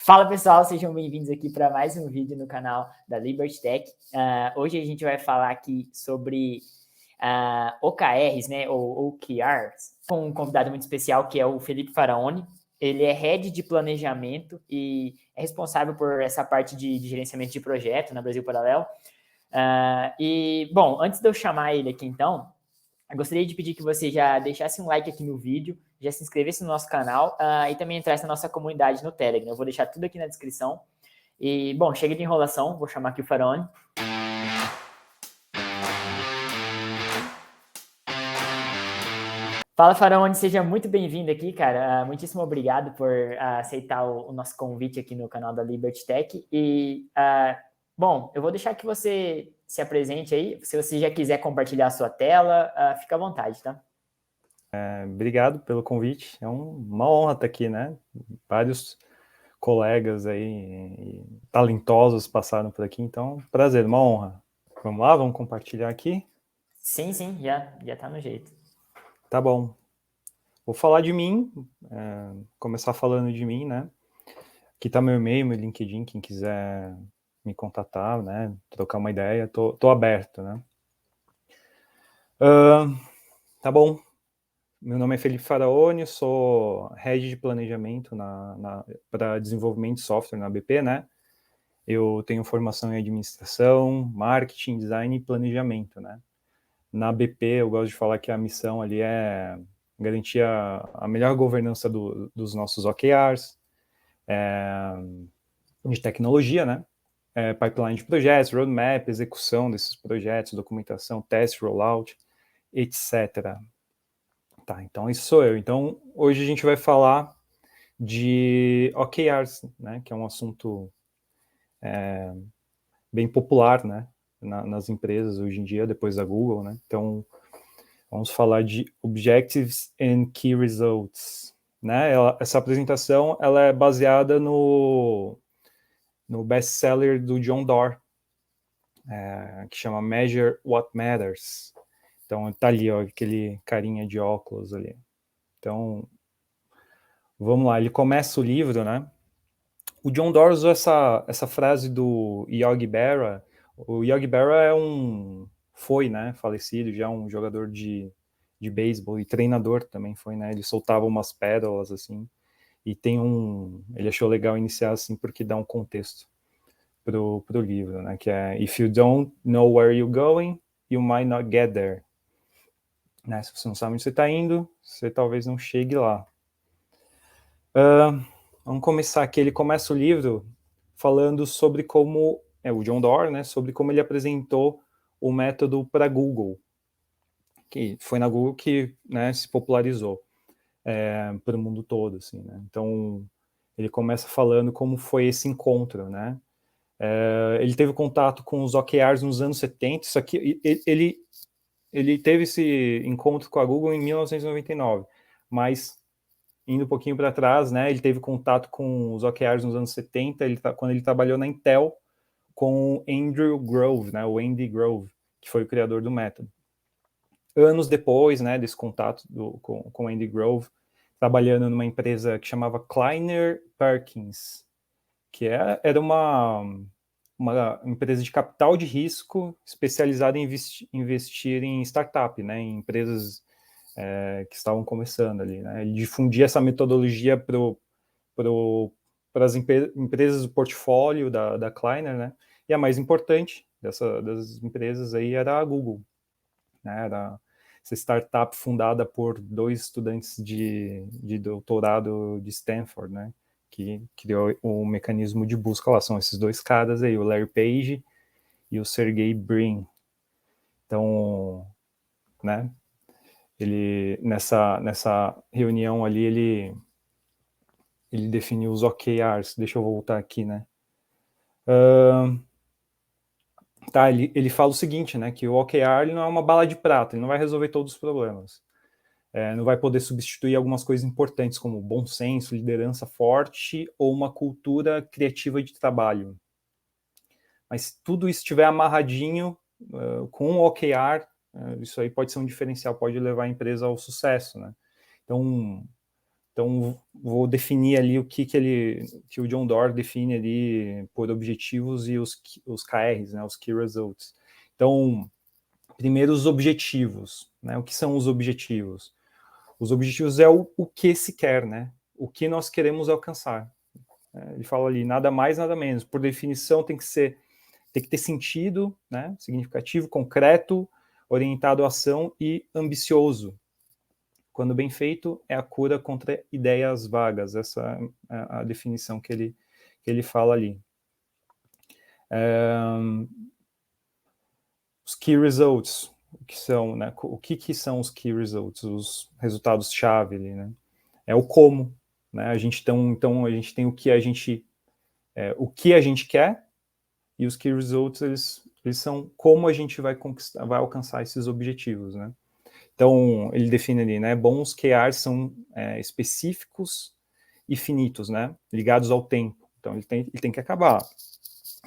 Fala pessoal, sejam bem-vindos aqui para mais um vídeo no canal da Liberty Tech. Hoje a gente vai falar aqui sobre OKRs, né, ou OKRs, com um convidado muito especial que é o Felipe Faraoni. Ele é Head de Planejamento e é responsável por essa parte de gerenciamento de projeto na Brasil Paralelo. Bom, antes de eu chamar ele aqui então, eu gostaria de pedir que você já deixasse um like aqui no vídeo, já se inscrevesse no nosso canal e também entrasse na nossa comunidade no Telegram. Eu vou deixar tudo aqui na descrição. E, bom, chega de enrolação, vou chamar aqui o Faraoni. Fala, Faraoni, seja muito bem-vindo aqui, cara. Muitíssimo obrigado por aceitar o nosso convite aqui no canal da Liberty Tech. Bom, eu vou deixar que você se apresente aí. Se você já quiser compartilhar a sua tela, fica à vontade, tá? Obrigado pelo convite. É uma honra estar aqui, né? Vários colegas aí talentosos passaram por aqui, então, prazer, uma honra. Vamos lá, vamos compartilhar aqui? Sim, já tá no jeito. Tá bom. Vou falar de mim, começar falando de mim, né? Aqui tá meu e-mail, meu LinkedIn, quem quiser me contatar, né? Trocar uma ideia, tô aberto, né? Tá bom. Meu nome é Felipe Faraoni, sou Head de Planejamento para desenvolvimento de software na BP, né? Eu tenho formação em administração, marketing, design e planejamento, né? Na BP, eu gosto de falar que a missão ali é garantir a melhor governança dos nossos OKRs, de tecnologia, né? Pipeline de projetos, roadmap, execução desses projetos, documentação, teste, rollout, etc. Tá, então isso sou eu. Então, hoje a gente vai falar de OKRs, né? Que é um assunto bem popular, né? Nas empresas hoje em dia, depois da Google, né? Então, vamos falar de Objectives and Key Results, né? Essa apresentação, ela é baseada no best-seller do John Doerr, que chama Measure What Matters. Então, tá ali, ó, aquele carinha de óculos ali. Então, vamos lá, ele começa o livro, né? O John Doerr usou essa frase do Yogi Berra. O Yogi Berra foi, né, falecido, já um jogador de beisebol e treinador também foi, né? Ele soltava umas pérolas, assim, e ele achou legal iniciar assim, porque dá um contexto pro livro, né? Que é If you don't know where you're going, you might not get there. Né? Se você não sabe onde você está indo, você talvez não chegue lá. Vamos começar aqui. Ele começa o livro falando sobre como, o John Doerr, né? Sobre como ele apresentou o método para Google, que foi na Google que, né, se popularizou para o mundo todo, assim, né? Então, ele começa falando como foi esse encontro, né? Ele teve contato com os OKRs nos anos 70, isso aqui, ele teve esse encontro com a Google em 1999, mas indo um pouquinho para trás, né, ele teve contato com os OKRs nos anos 70, quando ele trabalhou na Intel com Andrew Grove, né, o Andy Grove, que foi o criador do método. Anos depois, né, desse contato com Andy Grove, trabalhando numa empresa que chamava Kleiner Perkins, que era uma empresa de capital de risco especializada em investir em startup, né, em empresas que estavam começando ali, né? Ele difundia essa metodologia para as empresas do portfólio da Kleiner, né? E a mais importante das empresas aí era a Google, né? Era essa startup fundada por dois estudantes de doutorado de Stanford, né? Que criou o mecanismo de busca lá. São esses dois caras aí, o Larry Page e o Sergey Brin. Então, né? Ele, nessa reunião ali, ele definiu os OKRs. Deixa eu voltar aqui, né? Ele fala o seguinte, né? Que o OKR ele não é uma bala de prata, ele não vai resolver todos os problemas. Não vai poder substituir algumas coisas importantes, como bom senso, liderança forte ou uma cultura criativa de trabalho. Mas se tudo isso estiver amarradinho com o OKR, isso aí pode ser um diferencial, pode levar a empresa ao sucesso, né? Então, Então, vou definir ali o que o John Doerr define ali por objetivos e os KRs, né, os Key Results. Então, primeiro os objetivos, né? O que são os objetivos? Os objetivos é o que se quer, né? O que nós queremos alcançar. Ele fala ali, nada mais, nada menos. Por definição, tem que ter sentido, né? Significativo, concreto, orientado à ação e ambicioso. Quando bem feito, é a cura contra ideias vagas. Essa é a definição que ele fala ali. Os Key Results, que são, né? O que são os Key Results? Os resultados-chave ali, né? É o como, né? A gente então a gente tem o que a gente quer, e os Key Results eles são como a gente vai alcançar esses objetivos, né? Então, ele define ali, né? Bons QRs são específicos e finitos, né? Ligados ao tempo. Então, ele tem que acabar.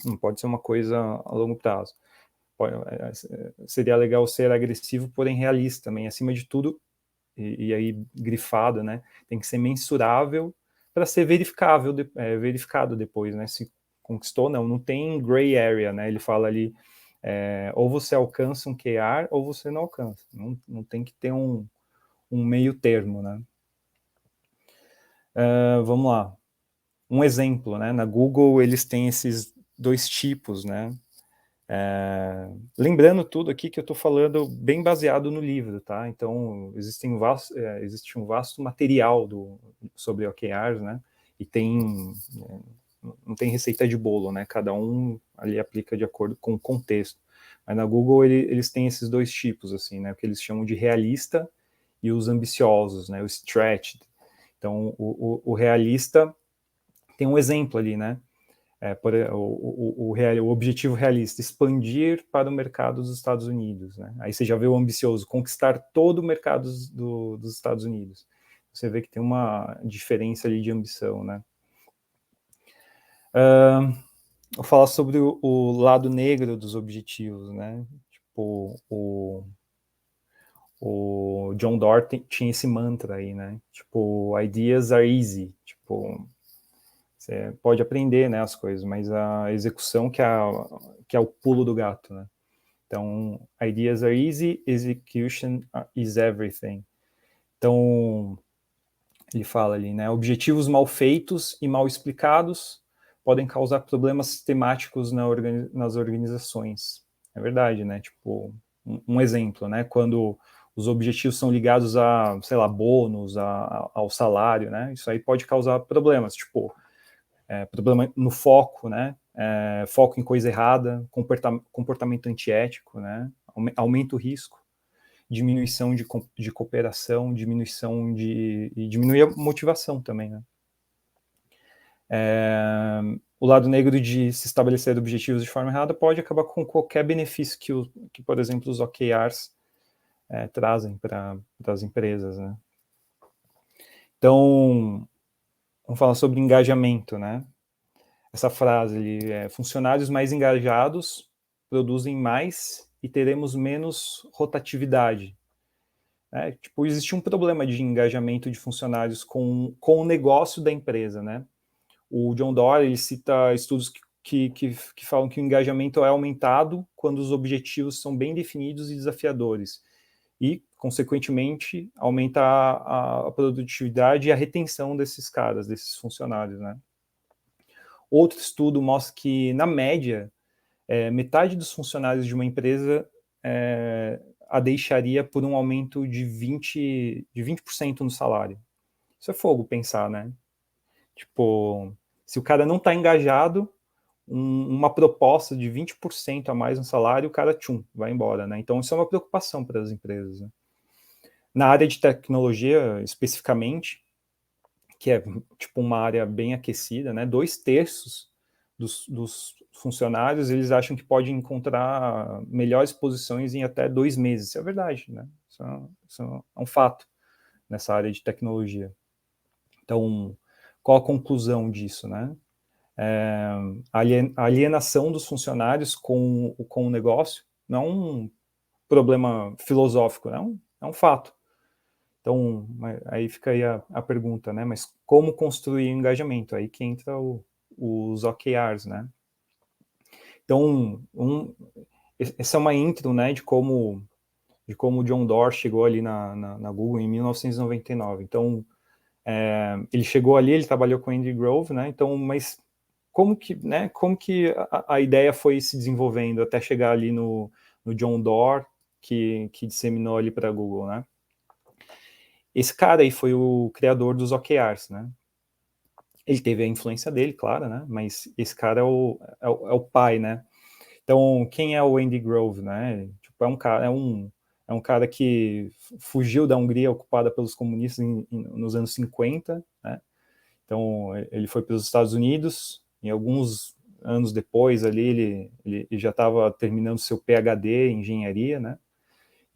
Não pode ser uma coisa a longo prazo. Seria legal ser agressivo, porém realista também. Acima de tudo, e aí grifado, né? Tem que ser mensurável para ser verificado depois, né? Se conquistou, não tem gray area, né? Ele fala ali, ou você alcança um QR ou você não alcança. Não tem que ter um meio termo, né? Vamos lá. Um exemplo, né? Na Google eles têm esses dois tipos, né? Lembrando tudo aqui que eu estou falando bem baseado no livro, tá? Então existe um vasto material sobre OKRs, né? E não tem receita de bolo, né? Cada um ali aplica de acordo com o contexto. Mas na Google eles têm esses dois tipos, assim, né? O que eles chamam de realista e os ambiciosos, né? O stretched. Então o realista tem um exemplo ali, né? O objetivo realista, expandir para o mercado dos Estados Unidos, né? Aí você já vê o ambicioso, conquistar todo o mercado dos Estados Unidos. Você vê que tem uma diferença ali de ambição, né? Vou falar sobre o lado negro dos objetivos, né? Tipo, o John Doerr tinha esse mantra aí, né? Tipo, ideas are easy. Tipo, você pode aprender, né, as coisas, mas a execução que é o pulo do gato, né? Então, ideas are easy, execution is everything. Então, ele fala ali, né? Objetivos mal feitos e mal explicados podem causar problemas sistemáticos nas organizações. É verdade, né? Tipo, um exemplo, né? Quando os objetivos são ligados a, sei lá, bônus, ao salário, né? Isso aí pode causar problemas, tipo, problema no foco, né? Foco em coisa errada, comportamento antiético, né? Aumenta o risco, diminuição de cooperação, diminui a motivação também, né? O lado negro de se estabelecer objetivos de forma errada pode acabar com qualquer benefício que por exemplo, os OKRs trazem para as empresas, né? Então, vamos falar sobre engajamento, né? Essa frase ali, funcionários mais engajados produzem mais e teremos menos rotatividade. Tipo, existe um problema de engajamento de funcionários com o negócio da empresa, né? O John Doerr, ele cita estudos que falam que o engajamento é aumentado quando os objetivos são bem definidos e desafiadores. E, consequentemente, aumenta a produtividade e a retenção desses caras, desses funcionários, né? Outro estudo mostra que, na média, metade dos funcionários de uma empresa a deixaria por um aumento de 20% no salário. Isso é fogo pensar, né? Tipo, se o cara não está engajado, uma proposta de 20% a mais no salário, o cara, vai embora, né? Então, isso é uma preocupação para as empresas, né? Na área de tecnologia, especificamente, que é, tipo, uma área bem aquecida, né? 2/3 dos funcionários, eles acham que pode encontrar melhores posições em até 2 meses. Isso é verdade, né? Isso é um fato nessa área de tecnologia. Então, qual a conclusão disso, né? A alienação dos funcionários com o negócio não é um problema filosófico, é um fato. Então, aí fica aí a pergunta, né? Mas como construir engajamento? Aí que entra os OKRs, né? Então, essa é uma intro, né, de como o John Doerr chegou ali na Google em 1999. Então, ele chegou ali, ele trabalhou com Andy Grove, né? Então, mas como que a ideia foi se desenvolvendo até chegar ali no John Doerr, que disseminou ali para a Google, né? Esse cara aí foi o criador dos OKRs, né? Ele teve a influência dele, claro, né? Mas esse cara é o pai, né? Então, quem é o Andy Grove, né? Tipo, é um cara que fugiu da Hungria ocupada pelos comunistas nos anos 50, né? Então, ele foi para os Estados Unidos, e alguns anos depois ali, ele já estava terminando seu PhD em engenharia, né?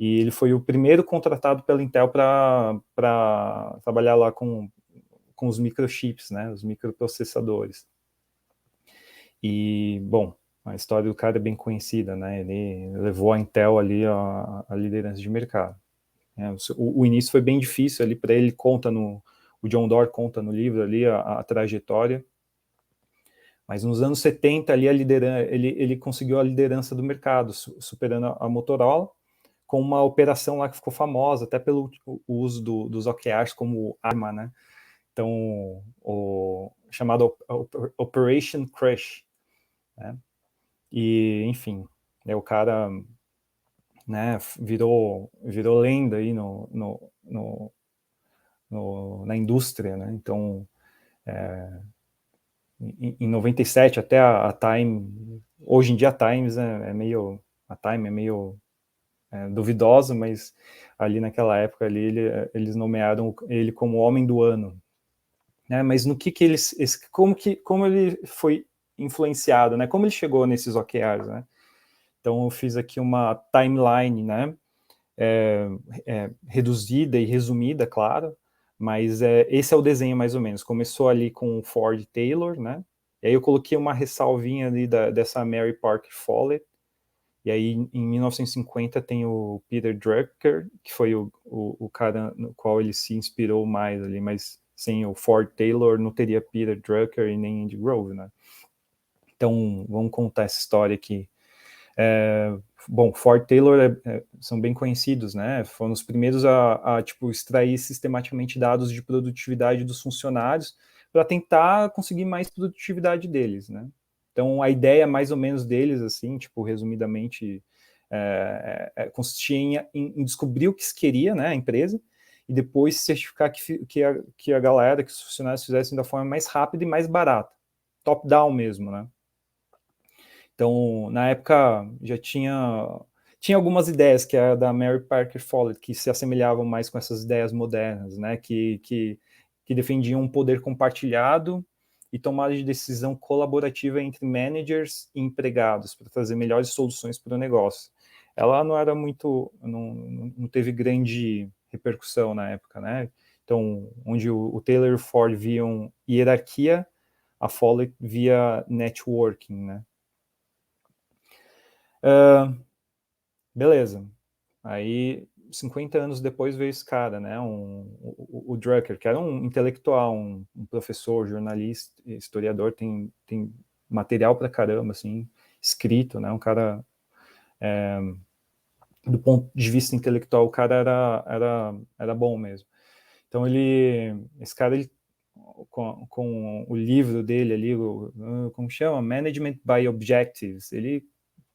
E ele foi o primeiro contratado pela Intel para trabalhar lá com os microchips, né? Os microprocessadores. E, bom, a história do cara é bem conhecida, né? Ele levou a Intel ali a liderança de mercado. O início foi bem difícil ali para ele, o John Doerr conta no livro ali a trajetória, mas nos anos 70 ali ele conseguiu a liderança do mercado, superando a Motorola, com uma operação lá que ficou famosa, até pelo uso dos OKRs como arma, né? Então, chamado Operation Crush, né? E, enfim, o cara, né, virou lenda aí na indústria, né? Então, em 97 até a Time, hoje em dia a Times a Time é meio duvidosa, mas ali naquela época ali eles nomearam ele como Homem do Ano, né? Mas no que eles, como ele foi influenciado, né? Como ele chegou nesses OKRs, né? Então eu fiz aqui uma timeline, né? Reduzida e resumida, claro, mas esse é o desenho mais ou menos. Começou ali com o Ford Taylor, né? E aí eu coloquei uma ressalvinha ali dessa Mary Parker Follett. E aí em 1950 tem o Peter Drucker, que foi o cara no qual ele se inspirou mais ali, mas sem o Ford Taylor não teria Peter Drucker e nem Andy Grove, né? Então vamos contar essa história aqui. Bom, Ford Taylor são bem conhecidos, né? Foram os primeiros a tipo, extrair sistematicamente dados de produtividade dos funcionários para tentar conseguir mais produtividade deles, né? Então, a ideia mais ou menos deles, assim, tipo, resumidamente, consistia em descobrir o que se queria, né, a empresa, e depois certificar que a galera, que os funcionários fizessem da forma mais rápida e mais barata. Top-down mesmo, né? Então, na época, já tinha algumas ideias, que é da Mary Parker Follett, que se assemelhavam mais com essas ideias modernas, né, que defendiam um poder compartilhado e tomada de decisão colaborativa entre managers e empregados, para trazer melhores soluções para o negócio. Ela não era muito, não teve grande repercussão na época, né? Então, onde o Taylor e o Ford viam hierarquia, a Follett via networking, né? Beleza. Aí, 50 anos depois veio esse cara, né? O Drucker, que era um intelectual, um professor, jornalista, historiador, tem material pra caramba, assim, escrito, né? Um cara, do ponto de vista intelectual, o cara era bom mesmo. Então esse cara, com o livro dele ali, como chama? Management by Objectives, ele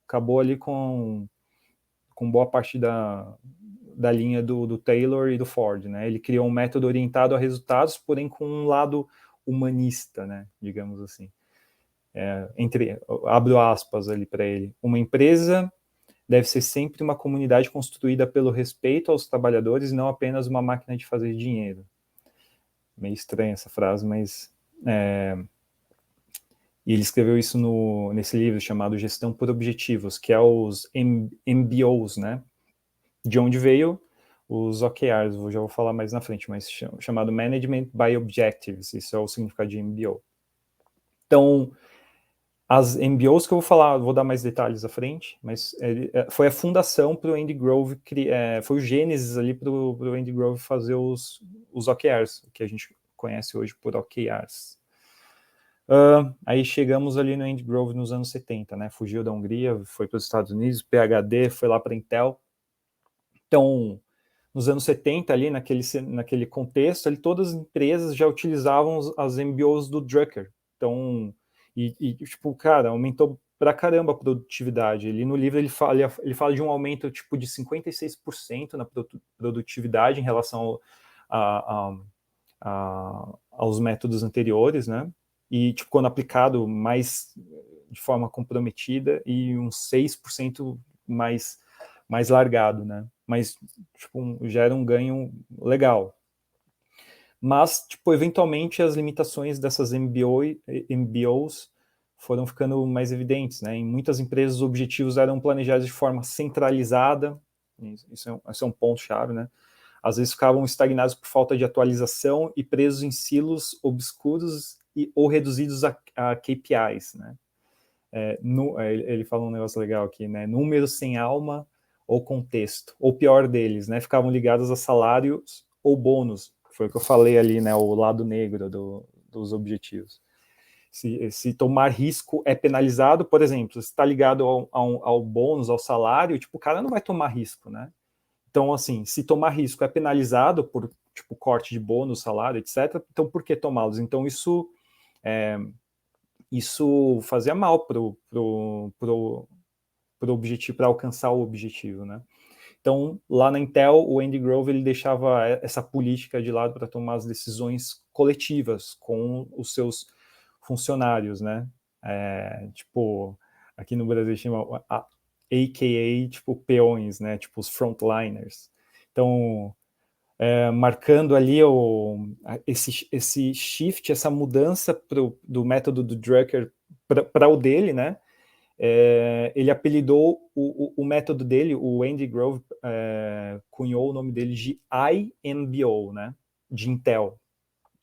acabou ali com boa parte da linha do Taylor e do Ford, né? Ele criou um método orientado a resultados, porém com um lado humanista, né? Digamos assim. Abro aspas ali para ele. Uma empresa deve ser sempre uma comunidade construída pelo respeito aos trabalhadores e não apenas uma máquina de fazer dinheiro. Meio estranha essa frase, mas... E ele escreveu isso nesse livro chamado Gestão por Objetivos, que é os MBOs, né? De onde veio os OKRs, já vou falar mais na frente, mas chamado Management by Objectives, isso é o significado de MBO. Então, as MBOs que eu vou falar, vou dar mais detalhes à frente, mas foi a fundação para o Andy Grove, foi o gênesis ali para o Andy Grove fazer os OKRs, que a gente conhece hoje por OKRs. Aí chegamos ali no Andy Grove nos anos 70, né? Fugiu da Hungria, foi para os Estados Unidos, PhD, foi lá para a Intel. Então, nos anos 70, ali naquele contexto, ali, todas as empresas já utilizavam as MBOs do Drucker. Então, tipo, cara, aumentou pra caramba a produtividade. Ali no livro ele fala de um aumento tipo de 56% na produtividade em relação aos métodos anteriores, né? E tipo, quando aplicado mais de forma comprometida, e uns 6% mais largado, né? Mas tipo, já era um ganho legal. Mas, tipo, eventualmente as limitações dessas MBOs foram ficando mais evidentes, né? Em muitas empresas os objetivos eram planejados de forma centralizada, isso é um ponto-chave, né? Às vezes ficavam estagnados por falta de atualização e presos em silos obscuros ou reduzidos a KPIs, né? Ele fala um negócio legal aqui, né? Números sem alma ou contexto, ou pior deles, né? Ficavam ligados a salários ou bônus. Foi o que eu falei ali, né? O lado negro dos objetivos. Se tomar risco é penalizado, por exemplo, se está ligado ao bônus, ao salário, tipo, o cara não vai tomar risco, né? Então, assim, se tomar risco é penalizado por, tipo, corte de bônus, salário, etc. Então, por que tomá-los? Então, isso fazia mal pro objetivo, para alcançar o objetivo, né? Então, lá na Intel, o Andy Grove ele deixava essa política de lado para tomar as decisões coletivas com os seus funcionários, né? Tipo, aqui no Brasil chama AKA, tipo, peões, né? Tipo, os frontliners. Então, marcando ali esse shift, essa mudança do método do Drucker para o dele, né? Ele apelidou o método dele, o Andy Grove cunhou o nome dele de IMBO, né? De Intel.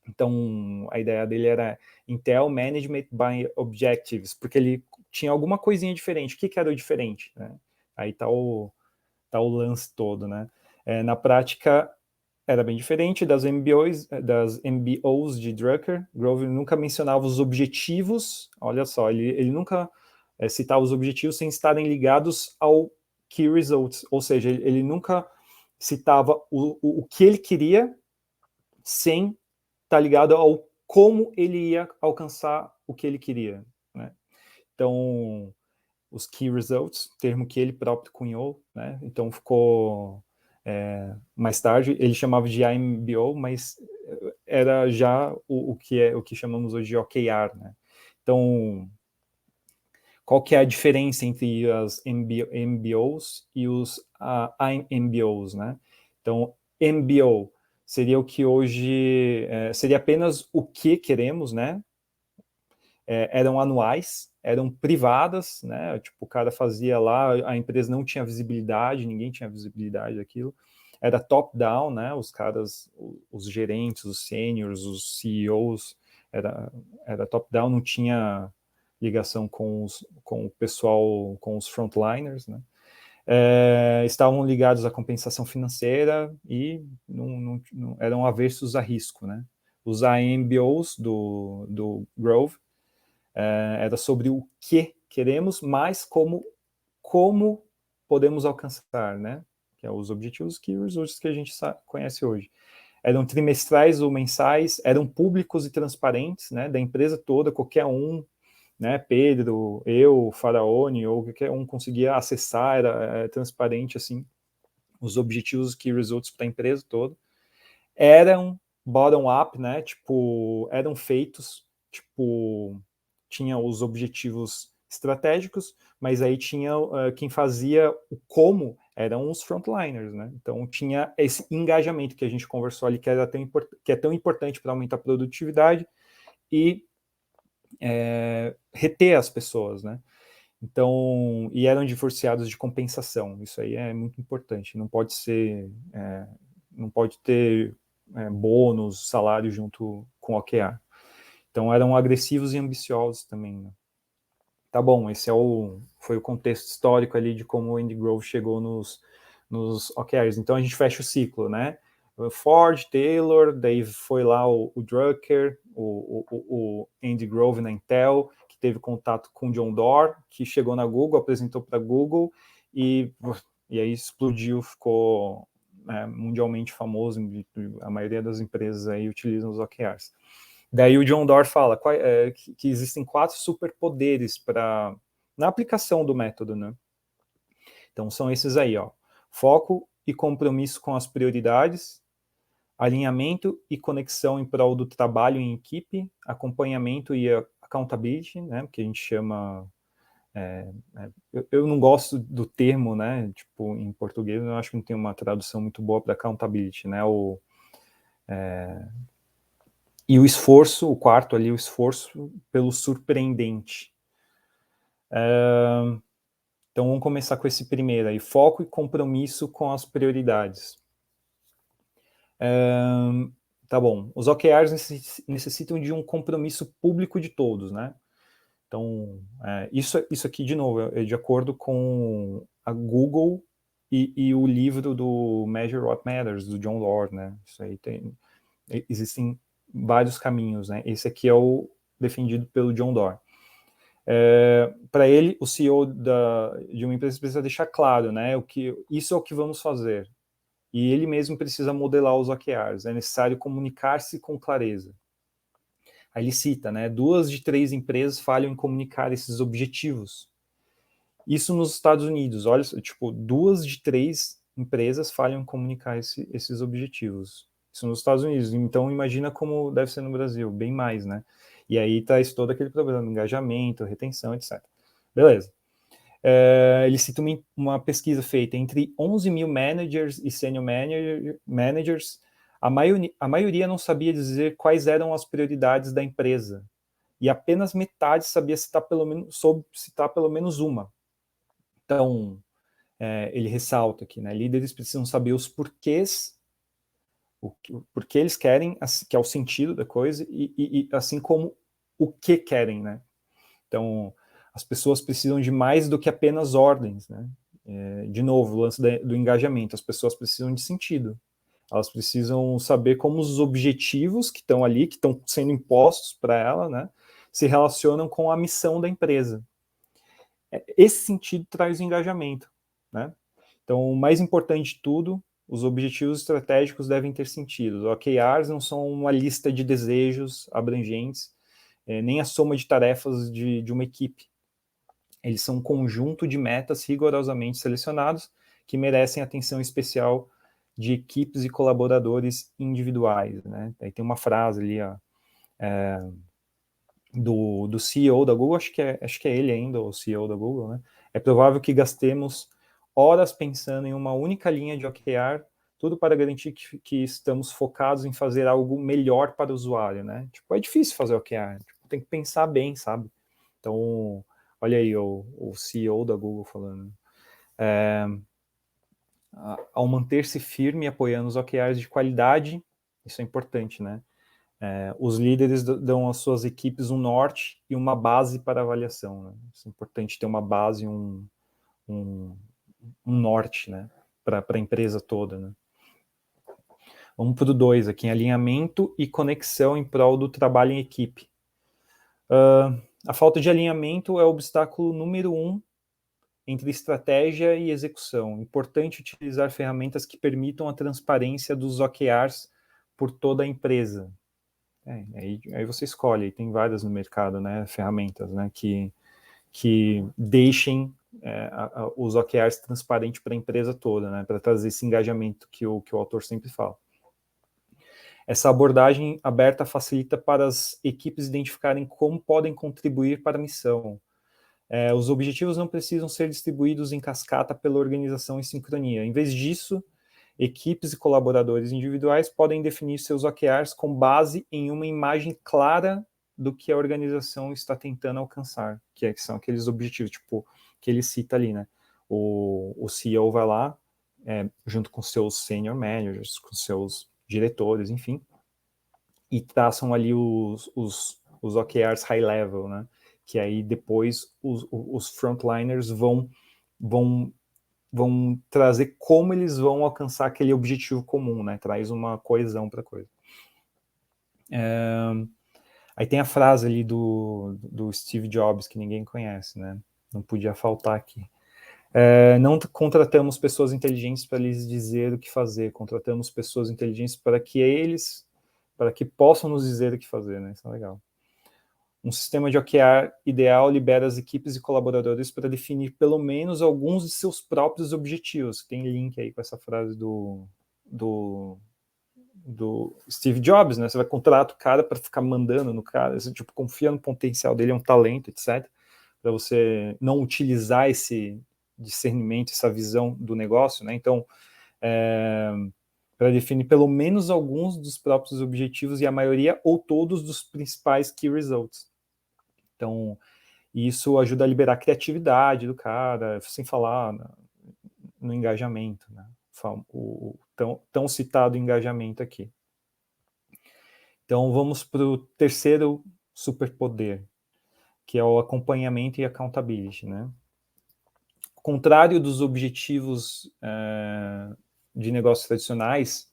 Então, a ideia dele era Intel Management by Objectives, porque ele tinha alguma coisinha diferente. O que era o diferente? Né? Aí tá o lance todo, né? Na prática, era bem diferente das MBOs de Drucker. Grove nunca mencionava os objetivos, olha só, ele nunca citava os objetivos sem estarem ligados ao Key Results, ou seja, ele nunca citava o que ele queria sem estar ligado ao como ele ia alcançar o que ele queria, né? Então, os Key Results, termo que ele próprio cunhou, né? Então ficou mais tarde, ele chamava de IMBO, mas era já o que chamamos hoje de OKR, né? Então, qual que é a diferença entre as MBOs e os IMBOs, né? Então, MBO seria o que hoje seria apenas o que queremos, né? Eram anuais, eram privadas, né? Tipo, o cara fazia lá, a empresa não tinha visibilidade, ninguém tinha visibilidade daquilo. Era top-down, né? Os caras, os gerentes, os seniors, os CEOs, era top-down, não tinha ligação com o pessoal, com os frontliners, né? Estavam ligados à compensação financeira e não eram aversos a risco, né? Os AMBOs do Grove era sobre o que queremos, mas como podemos alcançar, né? Que é os objetivos que os outros que a gente conhece hoje. Eram trimestrais ou mensais, eram públicos e transparentes, né? Da empresa toda, qualquer um, né? Pedro, eu, Faraone, ou qualquer um conseguia acessar, era transparente, assim, os objetivos que results para a empresa toda. Eram bottom-up, né? Tipo, eram feitos, tipo, tinha os objetivos estratégicos, mas aí tinha quem fazia o como eram os frontliners, né? Então tinha esse engajamento que a gente conversou ali, que é tão importante para aumentar a produtividade e reter as pessoas, né? Então, e eram divorciados de compensação. Isso aí é muito importante. Não pode ser, não pode ter bônus, salário junto com OKR. Então eram agressivos e ambiciosos também, né? Tá bom, esse foi o contexto histórico ali de como o Andy Grove chegou nos OKRs. Então a gente fecha o ciclo, né? Ford, Taylor, daí foi lá o Drucker, o Andy Grove na Intel, que teve contato com o John Doerr, que chegou na Google, apresentou para a Google e aí explodiu, ficou mundialmente famoso, a maioria das empresas aí utilizam os OKRs. Daí o John Doerr fala que existem 4 superpoderes na aplicação do método, né? Então são esses aí, ó: foco e compromisso com as prioridades, alinhamento e conexão em prol do trabalho em equipe, acompanhamento e accountability, né? Que a gente chama eu não gosto do termo, né? Tipo, em português, eu acho que não tem uma tradução muito boa para accountability, né? E o esforço, o quarto ali, o esforço pelo surpreendente. Então vamos começar com esse primeiro aí: foco e compromisso com as prioridades. Tá bom. Os OKRs necessitam de um compromisso público de todos, né? Então, isso aqui, de novo, é de acordo com a Google e o livro do Measure What Matters, do John Doerr, né? Isso aí existem vários caminhos, né? Esse aqui é o defendido pelo John Doerr. Para ele, o CEO de uma empresa precisa deixar claro, né? Isso é o que vamos fazer. E ele mesmo precisa modelar os OKRs. É necessário comunicar-se com clareza. Aí ele cita, né? 2 de 3 empresas falham em comunicar esses objetivos. Isso nos Estados Unidos, olha, tipo, 2 de 3 empresas falham em comunicar esses objetivos. Isso nos Estados Unidos. Então imagina como deve ser no Brasil, bem mais, né? E aí traz todo aquele problema, engajamento, retenção, etc. Beleza. Ele cita uma pesquisa feita entre 11 mil managers e senior managers. A maioria não sabia dizer quais eram as prioridades da empresa. E apenas metade sabia soube citar pelo menos uma. Então, ele ressalta aqui, né? Líderes precisam saber os porquês, porque eles querem, que é o sentido da coisa, e assim como o que querem, né? Então, as pessoas precisam de mais do que apenas ordens, né? De novo, o lance do engajamento. As pessoas precisam de sentido. Elas precisam saber como os objetivos que estão ali, que estão sendo impostos para ela, né, se relacionam com a missão da empresa. Esse sentido traz engajamento, né? Então, o mais importante de tudo, os objetivos estratégicos devem ter sentido. Os OKRs não são uma lista de desejos abrangentes, nem a soma de tarefas de uma equipe. Eles são um conjunto de metas rigorosamente selecionados que merecem atenção especial de equipes e colaboradores individuais, né? Aí tem uma frase ali, ó, do CEO da Google, acho que é ele ainda, o CEO da Google, né? É provável que gastemos horas pensando em uma única linha de OKR, tudo para garantir que estamos focados em fazer algo melhor para o usuário, né? Tipo, é difícil fazer OKR, tipo, tem que pensar bem, sabe? Então, olha aí o CEO da Google falando. Ao manter-se firme e apoiando os OKRs de qualidade, isso é importante, né? Os líderes dão às suas equipes um norte e uma base para avaliação, né? Isso é importante ter uma base e um norte, né? Para a empresa toda, né? Vamos para o 2 aqui, alinhamento e conexão em prol do trabalho em equipe. A falta de alinhamento é o obstáculo número 1 entre estratégia e execução. Importante utilizar ferramentas que permitam a transparência dos OKRs por toda a empresa. Aí você escolhe, tem várias no mercado, né, ferramentas, né, que deixem os OKRs transparentes para a empresa toda, né, para trazer esse engajamento que o autor sempre fala. Essa abordagem aberta facilita para as equipes identificarem como podem contribuir para a missão. Os objetivos não precisam ser distribuídos em cascata pela organização em sincronia. Em vez disso, equipes e colaboradores individuais podem definir seus OKRs com base em uma imagem clara do que a organização está tentando alcançar, que são aqueles objetivos, tipo, que ele cita ali, né? O CEO vai lá, junto com seus senior managers, com seus diretores, enfim, e traçam ali os OKRs high level, né? que aí depois os frontliners vão trazer como eles vão alcançar aquele objetivo comum, né? Traz uma coesão para a coisa. Aí tem a frase ali do Steve Jobs, que ninguém conhece, né? Não podia faltar aqui. Não contratamos pessoas inteligentes para lhes dizer o que fazer, contratamos pessoas inteligentes para que possam nos dizer o que fazer, né? Isso é legal. Um sistema de OKR ideal libera as equipes e colaboradores para definir pelo menos alguns de seus próprios objetivos. Tem link aí com essa frase do Steve Jobs, né? Você vai contratar o cara para ficar mandando no cara, você tipo, confia no potencial dele, é um talento, etc. Para você não utilizar esse discernimento, essa visão do negócio, né? Então, para definir pelo menos alguns dos próprios objetivos e a maioria ou todos dos principais key results. Então, isso ajuda a liberar a criatividade do cara, sem falar no engajamento, né? O tão citado engajamento aqui. Então, vamos para o terceiro superpoder, que é o acompanhamento e accountability, né? Ao contrário dos objetivos de negócios tradicionais,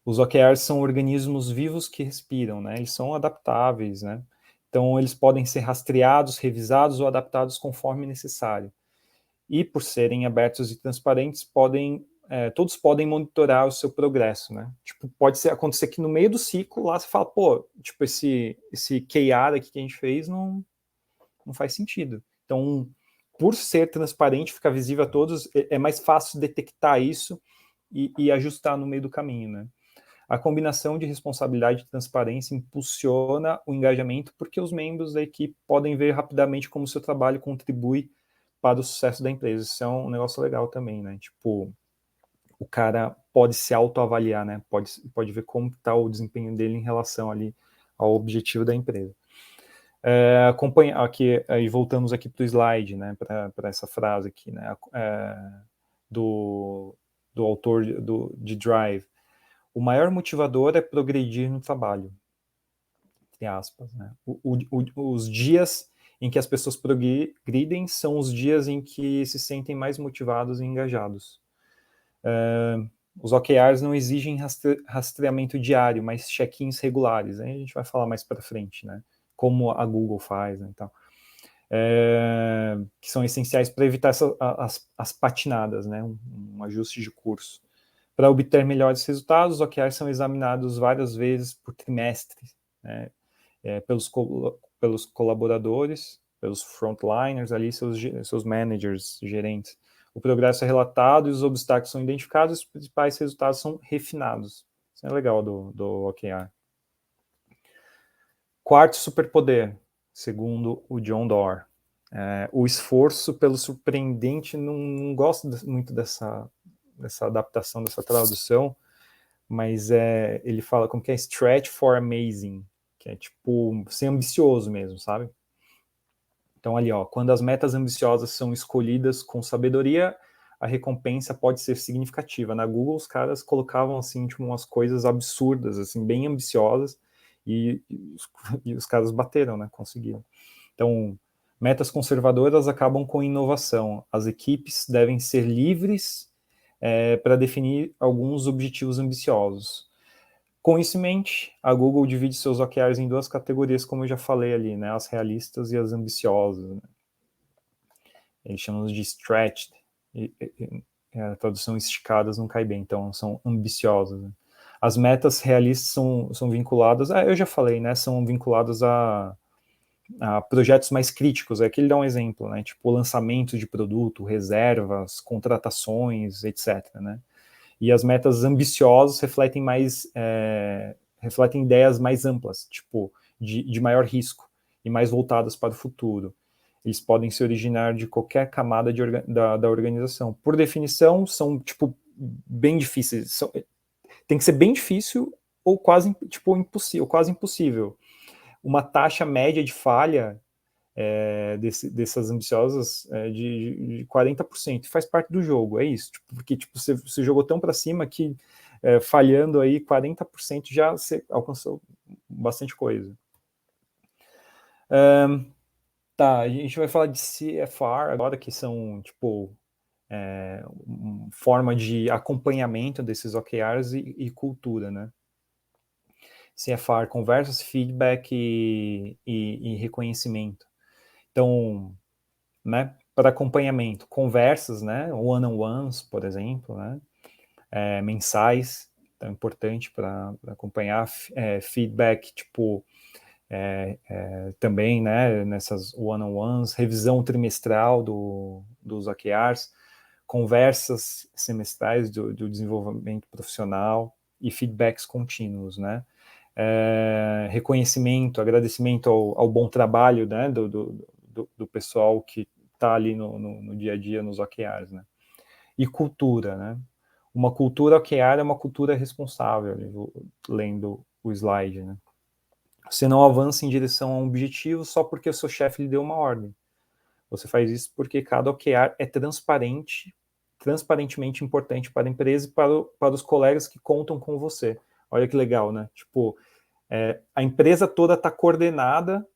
os OKRs são organismos vivos que respiram, né? Eles são adaptáveis, né? Então, eles podem ser rastreados, revisados ou adaptados conforme necessário. E, por serem abertos e transparentes, todos podem monitorar o seu progresso, né? Tipo, pode acontecer que no meio do ciclo, lá você fala, pô, tipo, esse KR aqui que a gente fez não faz sentido. Então, por ser transparente, ficar visível a todos, é mais fácil detectar isso e ajustar no meio do caminho, né? A combinação de responsabilidade e transparência impulsiona o engajamento porque os membros da equipe podem ver rapidamente como o seu trabalho contribui para o sucesso da empresa. Isso é um negócio legal também, né? Tipo, o cara pode se autoavaliar, né? Pode ver como está o desempenho dele em relação ali ao objetivo da empresa. Aqui, aí voltamos aqui para o slide, né? Para essa frase aqui, né? Do autor de Drive. O maior motivador é progredir no trabalho, entre aspas, né? Os dias em que as pessoas progridem são os dias em que se sentem mais motivados e engajados. Os OKRs não exigem rastreamento diário, mas check-ins regulares. Aí a gente vai falar mais para frente, né? Como a Google faz, né? Então, que são essenciais para evitar as patinadas, né? Um ajuste de curso. Para obter melhores resultados, os OKRs são examinados várias vezes por trimestre, né? Pelos colaboradores, pelos frontliners, ali, seus managers, gerentes. O progresso é relatado e os obstáculos são identificados e os principais resultados são refinados. Isso é legal do OKR. Quarto superpoder, segundo o John Doerr. O esforço pelo surpreendente. Não gosto muito dessa adaptação, dessa tradução, mas ele fala como que é stretch for amazing, que é tipo ser ambicioso mesmo, sabe? Então ali, ó, quando as metas ambiciosas são escolhidas com sabedoria, a recompensa pode ser significativa. Na Google, os caras colocavam assim, tipo, umas coisas absurdas, assim, bem ambiciosas, e os caras bateram, né? Conseguiram. Então, metas conservadoras acabam com inovação. As equipes devem ser livres para definir alguns objetivos ambiciosos. Com isso em mente, a Google divide seus OKRs em duas categorias, como eu já falei ali, né? As realistas e as ambiciosas. Né? Eles chamam de stretched. A tradução esticadas não cai bem, então são ambiciosas. Né? As metas realistas são vinculadas, eu já falei, né? São vinculadas a projetos mais críticos. Aqui ele dá um exemplo, né? Tipo lançamento de produto, reservas, contratações, etc. Né? E as metas ambiciosas refletem ideias mais amplas, tipo de maior risco e mais voltadas para o futuro. Eles podem se originar de qualquer camada da organização. Por definição, são tipo bem difíceis. Tem que ser bem difícil ou quase tipo impossível, quase impossível. Uma taxa média de falha dessas ambiciosas de 40%. Faz parte do jogo, é isso. Tipo, porque tipo, você jogou tão para cima que falhando aí 40% já você alcançou bastante coisa. Tá, a gente vai falar de CFR agora, que são, tipo, forma de acompanhamento desses OKRs e cultura, né? CFR, conversas, feedback e reconhecimento. Então, né, para acompanhamento, conversas, né, one-on-ones, por exemplo, né, mensais, então é importante para acompanhar, feedback, tipo, também, né, nessas one-on-ones, revisão trimestral dos OKRs, conversas semestrais do desenvolvimento profissional e feedbacks contínuos, né, reconhecimento, agradecimento ao bom trabalho, né, do pessoal que está ali no dia a dia nos OKRs, né, e cultura, né, uma cultura OKR é uma cultura responsável, lendo o slide, né. Você não avança em direção a um objetivo só porque o seu chefe lhe deu uma ordem. Você faz isso porque cada OKR é transparentemente importante para a empresa e para os colegas que contam com você. Olha que legal, né? Tipo, a empresa toda está coordenada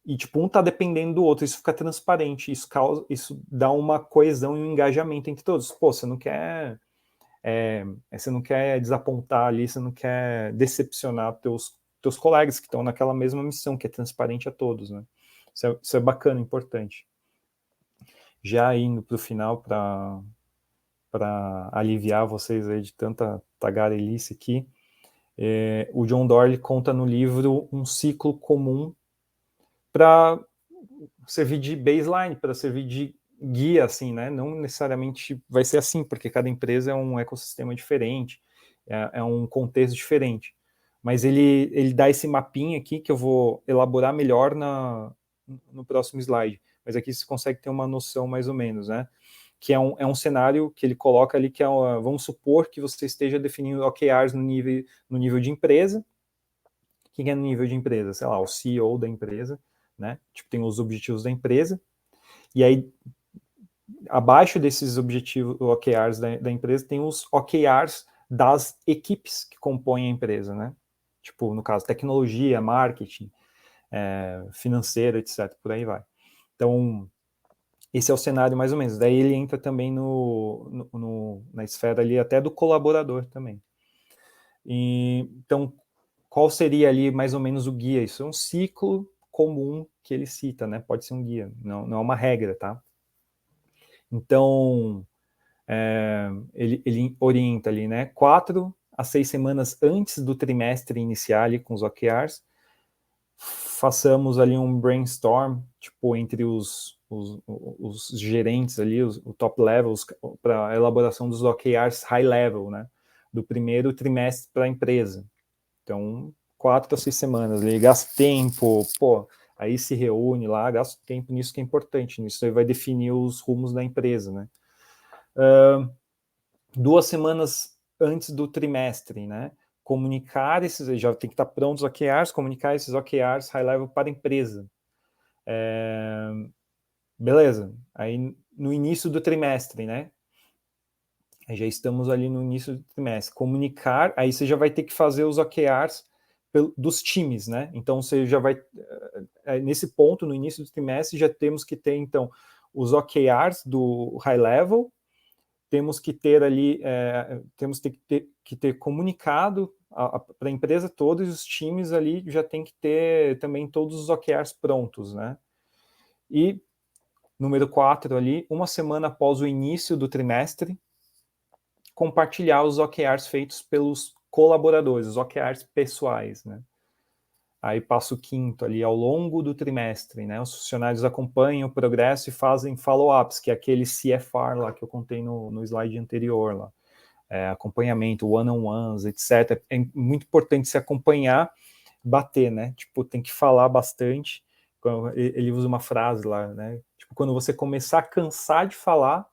e, tipo, um está dependendo do outro. Isso fica transparente. Isso dá uma coesão e um engajamento entre todos. Pô, você não quer... você não quer desapontar ali, você não quer decepcionar teus colegas que estão naquela mesma missão, que é transparente a todos, né? Isso é bacana, importante. Já indo para o final, para aliviar vocês aí de tanta tagarelice aqui, o John Doerr conta no livro um ciclo comum para servir de baseline, para servir de guia, assim, né? Não necessariamente vai ser assim, porque cada empresa é um ecossistema diferente, é um contexto diferente. Mas ele dá esse mapinha aqui que eu vou elaborar melhor no próximo slide. Mas aqui você consegue ter uma noção mais ou menos, né? Que é um cenário que ele coloca ali que vamos supor que você esteja definindo OKRs no nível de empresa. Quem é no nível de empresa? Sei lá, o CEO da empresa, né? Tipo, tem os objetivos da empresa. E aí, abaixo desses objetivos, OKRs da empresa, tem os OKRs das equipes que compõem a empresa, né? Tipo, no caso, tecnologia, marketing, financeiro, etc. Por aí vai. Então, esse é o cenário mais ou menos. Daí ele entra também na esfera ali até do colaborador também. Então, qual seria ali mais ou menos o guia? Isso é um ciclo comum que ele cita, né? Pode ser um guia, não é uma regra, tá? Então, ele orienta ali, né? 4 a 6 semanas antes do trimestre iniciar ali com os OKRs, façamos ali um brainstorm, tipo, entre os gerentes ali, o top levels, para a elaboração dos OKRs high level, né? Do primeiro trimestre para a empresa. Então, 4 a 6 semanas, ali, gasta tempo, pô, aí se reúne lá, gasta tempo nisso que é importante, nisso aí vai definir os rumos da empresa, né? 2 semanas antes do trimestre, né? Comunicar esses, já tem que estar prontos os OKRs, comunicar esses OKRs high level para a empresa. Beleza, aí no início do trimestre, né? Já estamos ali no início do trimestre. Comunicar, aí você já vai ter que fazer os OKRs dos times, né? Então você já vai, nesse ponto, no início do trimestre, já temos que ter, então, os OKRs do high level, temos que ter ali, temos que ter comunicado para a empresa toda, e os times ali já tem que ter também todos os OKRs prontos, né? E número 4 ali, uma semana após o início do trimestre, compartilhar os OKRs feitos pelos colaboradores, os OKRs pessoais, né? Aí passo o quinto ali, ao longo do trimestre, né? Os funcionários acompanham o progresso e fazem follow-ups, que é aquele CFR lá que eu contei no slide anterior lá. Acompanhamento, one-on-ones, etc. É muito importante se acompanhar, bater, né? Tipo, tem que falar bastante. Ele usa uma frase lá, né? Tipo, quando você começar a cansar de falar,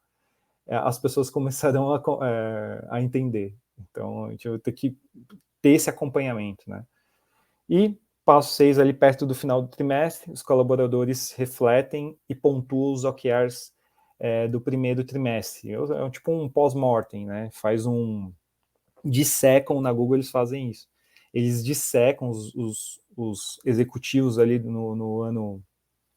as pessoas começarão a entender. Então, a gente vai ter que ter esse acompanhamento, né? E passo 6, ali perto do final do trimestre, os colaboradores refletem e pontuam os OKRs do primeiro trimestre. É tipo um pós-mortem, né? Dissecam, na Google eles fazem isso. Eles dissecam os executivos ali no ano,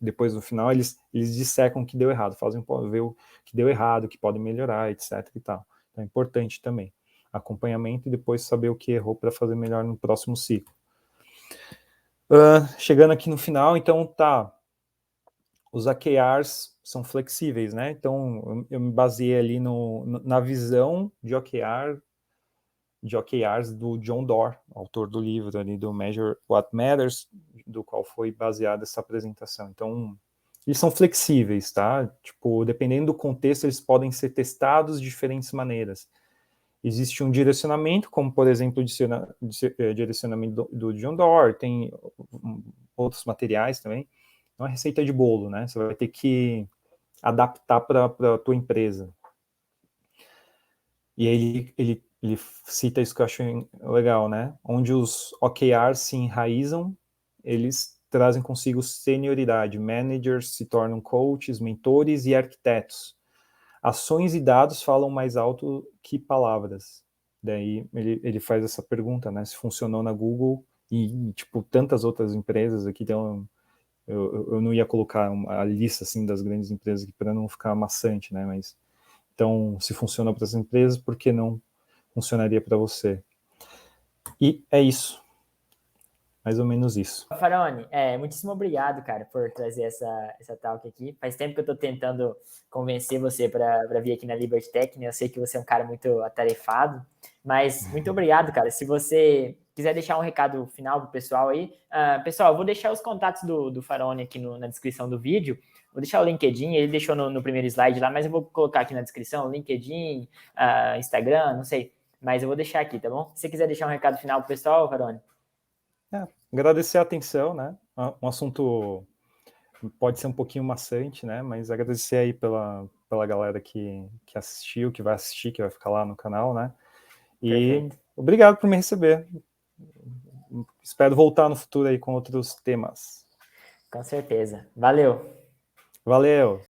depois no final, eles dissecam o que deu errado, fazem ver o que deu errado, o que pode melhorar, etc. e tal. Então é importante também acompanhamento e depois saber o que errou para fazer melhor no próximo ciclo. Chegando aqui no final, então tá, os OKRs são flexíveis, né? Então eu me baseei ali na visão de OKRs do John Doerr, autor do livro ali do Measure What Matters, do qual foi baseada essa apresentação. Então, eles são flexíveis, tá? Tipo, dependendo do contexto, eles podem ser testados de diferentes maneiras. Existe um direcionamento, como, por exemplo, o direcionamento do John Doerr, tem outros materiais também. É uma receita de bolo, né? Você vai ter que adaptar para a tua empresa. E aí ele cita isso que eu acho legal, né? Onde os OKRs se enraizam, eles trazem consigo senioridade. Managers se tornam coaches, mentores e arquitetos. Ações e dados falam mais alto que palavras. Daí ele faz essa pergunta, né? Se funcionou na Google e tipo, tantas outras empresas aqui, então eu não ia colocar a lista assim, das grandes empresas aqui para não ficar maçante, né? Mas então, se funciona para as empresas, por que não funcionaria para você? E é isso. Mais ou menos isso. Faraone, muitíssimo obrigado, cara, por trazer essa talk aqui. Faz tempo que eu estou tentando convencer você para vir aqui na Liberty Tech, né? Eu sei que você é um cara muito atarefado, mas muito obrigado, cara. Se você quiser deixar um recado final pro pessoal aí, pessoal, eu vou deixar os contatos do Faraone aqui na descrição do vídeo. Vou deixar o LinkedIn, ele deixou no primeiro slide lá, mas eu vou colocar aqui na descrição, LinkedIn, Instagram, não sei, mas eu vou deixar aqui, tá bom? Se você quiser deixar um recado final pro pessoal, Faraone. Agradecer a atenção, né? Um assunto pode ser um pouquinho maçante, né? Mas agradecer aí pela galera que assistiu, que vai assistir, que vai ficar lá no canal, né? E perfeito. Obrigado por me receber. Espero voltar no futuro aí com outros temas. Com certeza. Valeu. Valeu.